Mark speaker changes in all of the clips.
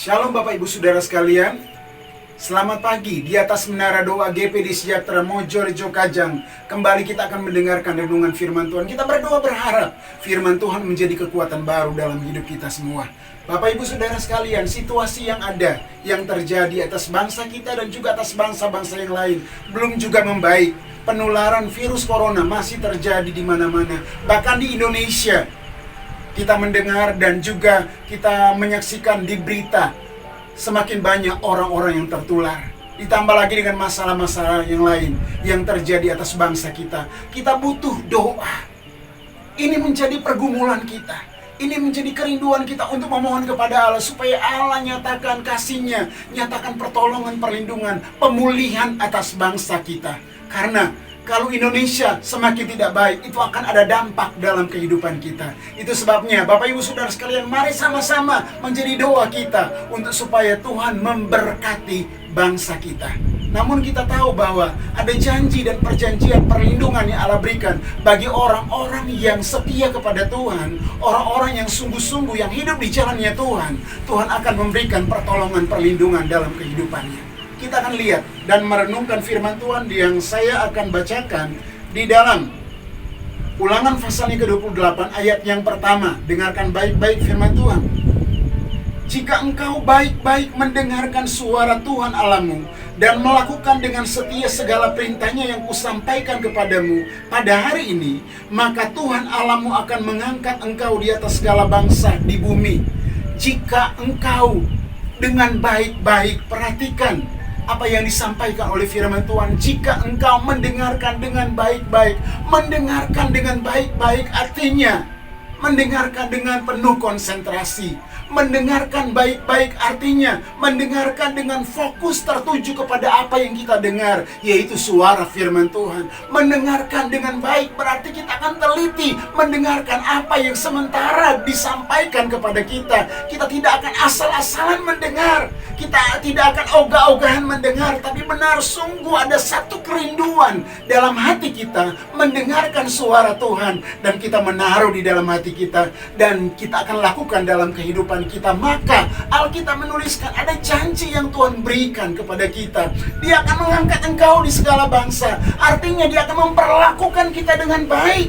Speaker 1: Shalom Bapak Ibu Saudara sekalian. Selamat pagi di atas menara doa GPD Sejahtera Mojorejo Kajang. Kembali kita akan mendengarkan renungan firman Tuhan. Kita berdoa berharap firman Tuhan menjadi kekuatan baru dalam hidup kita semua. Bapak Ibu Saudara sekalian, situasi yang ada, yang terjadi atas bangsa kita dan juga atas bangsa-bangsa yang lain belum juga membaik. Penularan virus corona masih terjadi di mana-mana, bahkan di Indonesia. Kita mendengar dan juga kita menyaksikan di berita semakin banyak orang-orang yang tertular. Ditambah lagi dengan masalah-masalah yang lain yang terjadi atas bangsa kita. Kita butuh doa. Ini menjadi pergumulan kita. Ini menjadi kerinduan kita untuk memohon kepada Allah supaya Allah nyatakan kasih-Nya, nyatakan pertolongan, perlindungan, pemulihan atas bangsa kita. Karena kalau Indonesia semakin tidak baik, itu akan ada dampak dalam kehidupan kita. Itu sebabnya Bapak Ibu Saudara sekalian, mari sama-sama menjadi doa kita untuk supaya Tuhan memberkati bangsa kita. Namun kita tahu bahwa ada janji dan perjanjian perlindungan yang Allah berikan bagi orang-orang yang setia kepada Tuhan, orang-orang yang sungguh-sungguh yang hidup di jalannya Tuhan. Tuhan akan memberikan pertolongan perlindungan dalam kehidupannya. Kita akan lihat dan merenungkan firman Tuhan yang saya akan bacakan di dalam Ulangan pasal yang ke-28 ayat yang pertama. Dengarkan baik-baik firman Tuhan. Jika engkau baik-baik mendengarkan suara Tuhan Allahmu dan melakukan dengan setia segala perintahnya yang kusampaikan kepadamu pada hari ini, maka Tuhan Allahmu akan mengangkat engkau di atas segala bangsa di bumi. Jika engkau dengan baik-baik, perhatikan apa yang disampaikan oleh firman Tuhan. Jika engkau mendengarkan dengan baik-baik, mendengarkan dengan baik-baik artinya mendengarkan dengan penuh konsentrasi. Mendengarkan baik-baik artinya mendengarkan dengan fokus tertuju kepada apa yang kita dengar, yaitu suara firman Tuhan. Mendengarkan dengan baik berarti kita akan teliti mendengarkan apa yang sementara disampaikan kepada kita. Kita tidak akan asal-asalan mendengar. Kita tidak akan ogah-ogahan mendengar, tapi benar sungguh ada satu kerinduan dalam hati kita mendengarkan suara Tuhan, dan kita menaruh di dalam hati kita, dan kita akan lakukan dalam kehidupan kita. Maka Alkitab menuliskan ada janji yang Tuhan berikan kepada kita. Dia akan mengangkat engkau di segala bangsa. Artinya dia akan memperlakukan kita dengan baik.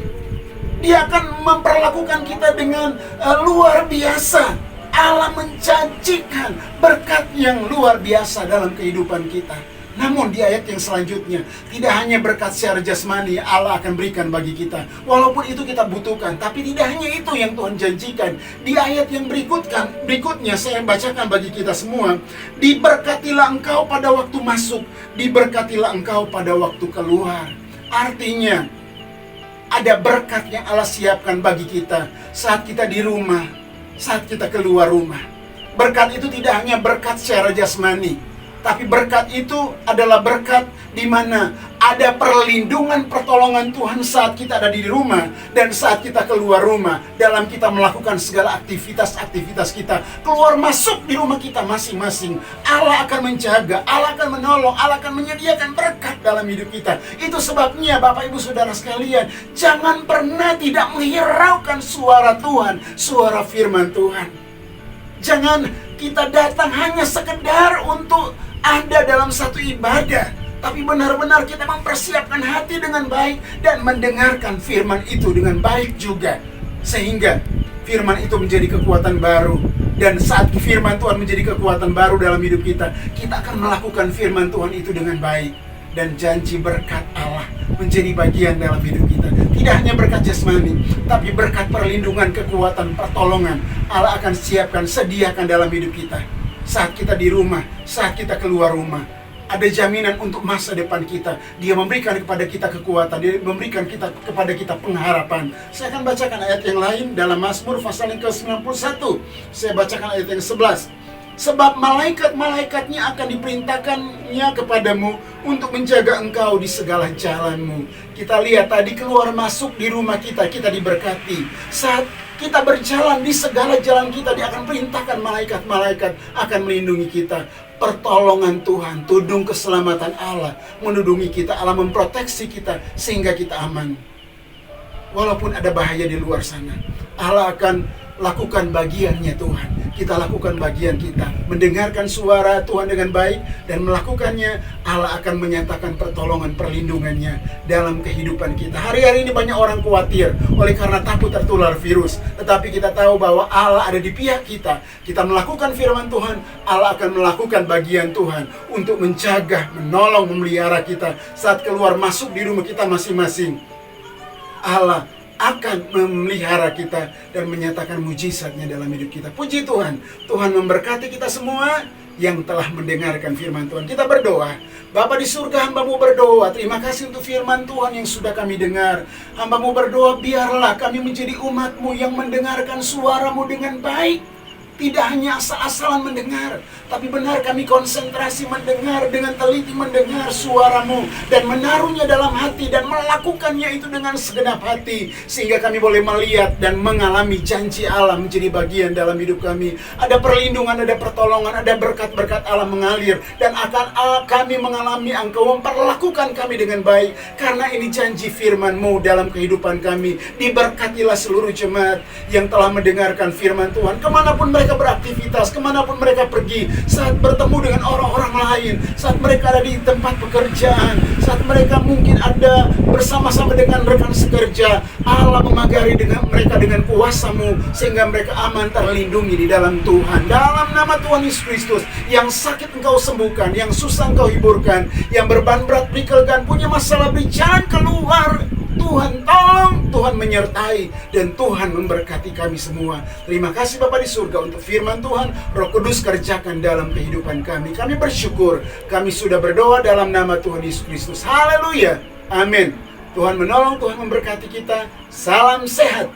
Speaker 1: Dia akan memperlakukan kita dengan luar biasa. Allah menjanjikan berkat yang luar biasa dalam kehidupan kita. Namun di ayat yang selanjutnya, tidak hanya berkat secara jasmani Allah akan berikan bagi kita, walaupun itu kita butuhkan, tapi tidak hanya itu yang Tuhan janjikan. Di ayat yang berikutnya saya bacakan bagi kita semua. Diberkatilah engkau pada waktu masuk, diberkatilah engkau pada waktu keluar. Artinya ada berkat yang Allah siapkan bagi kita saat kita di rumah, saat kita keluar rumah. Berkat itu tidak hanya berkat secara jasmani, tapi berkat itu adalah berkat di mana ada perlindungan pertolongan Tuhan saat kita ada di rumah dan saat kita keluar rumah, dalam kita melakukan segala aktivitas kita, keluar masuk di rumah kita masing-masing. Allah akan menjaga, Allah akan menolong, Allah akan menyediakan berkat dalam hidup kita. Itu sebabnya Bapak Ibu Saudara sekalian, jangan pernah tidak menghiraukan suara Tuhan, suara firman Tuhan. Jangan kita datang hanya sekedar untuk ada dalam satu ibadah, tapi benar-benar kita mempersiapkan hati dengan baik dan mendengarkan firman itu dengan baik juga, sehingga firman itu menjadi kekuatan baru. Dan saat firman Tuhan menjadi kekuatan baru dalam hidup kita, kita akan melakukan firman Tuhan itu dengan baik, dan janji berkat Allah menjadi bagian dalam hidup kita. Tidak hanya berkat jasmani, tapi berkat perlindungan, kekuatan, pertolongan Allah akan siapkan, sediakan dalam hidup kita. Saat kita di rumah, saat kita keluar rumah, ada jaminan untuk masa depan kita. Dia memberikan kepada kita kekuatan, dia memberikan kepada kita pengharapan. Saya akan bacakan ayat yang lain dalam Mazmur pasal yang ke-91. Saya bacakan ayat yang 11. Sebab malaikat-malaikatnya akan diperintahkannya kepadamu untuk menjaga engkau di segala jalanmu. Kita lihat tadi keluar masuk di rumah kita, kita diberkati. Saat kita berjalan di segala jalan kita, dia akan perintahkan malaikat-malaikat akan melindungi kita. Pertolongan Tuhan, tudung keselamatan Allah menudungi kita, Allah memproteksi kita sehingga kita aman. Walaupun ada bahaya di luar sana, Allah akan lakukan bagiannya Tuhan. Kita lakukan bagian kita, mendengarkan suara Tuhan dengan baik dan melakukannya. Allah akan menyatakan pertolongan perlindungannya dalam kehidupan kita. Hari-hari ini banyak orang khawatir oleh karena takut tertular virus. Tetapi kita tahu bahwa Allah ada di pihak kita. Kita melakukan firman Tuhan, Allah akan melakukan bagian Tuhan untuk menjaga, menolong, memelihara kita saat keluar masuk di rumah kita masing-masing. Allah akan memelihara kita dan menyatakan mujizatnya dalam hidup kita. Puji Tuhan. Tuhan memberkati kita semua yang telah mendengarkan firman Tuhan. Kita berdoa. Bapa di surga, hamba-Mu berdoa. Terima kasih untuk firman Tuhan yang sudah kami dengar. Hamba-Mu berdoa, biarlah kami menjadi umat-Mu yang mendengarkan suara-Mu dengan baik. Tidak hanya asal-asalan mendengar, tapi benar kami konsentrasi mendengar, dengan teliti mendengar suara-Mu dan menaruhnya dalam hati dan melakukannya itu dengan segenap hati, sehingga kami boleh melihat dan mengalami janji Allah menjadi bagian dalam hidup kami. Ada perlindungan, ada pertolongan, ada berkat-berkat Allah mengalir, dan akan kami mengalami Engkau memperlakukan kami dengan baik, karena ini janji firman-Mu dalam kehidupan kami. Diberkatilah seluruh jemaat yang telah mendengarkan firman Tuhan, kemanapun mereka beraktivitas, kemanapun mereka pergi, saat bertemu dengan orang-orang lain, saat mereka ada di tempat pekerjaan, saat mereka mungkin ada bersama-sama dengan rekan sekerja. Allah memagari dengan mereka dengan kuasa-Mu, sehingga mereka aman terlindungi di dalam Tuhan. Dalam nama Tuhan Yesus Kristus, yang sakit Engkau sembuhkan, yang susah Engkau hiburkan, yang beban berat prikelkan, punya masalah beri jalan keluar. Tuhan tolong, Tuhan menyertai, dan Tuhan memberkati kami semua. Terima kasih Bapa di surga untuk firman Tuhan. Roh Kudus kerjakan dalam kehidupan kami. Kami bersyukur, kami sudah berdoa dalam nama Tuhan Yesus Kristus. Haleluya, amin. Tuhan menolong, Tuhan memberkati kita. Salam sehat.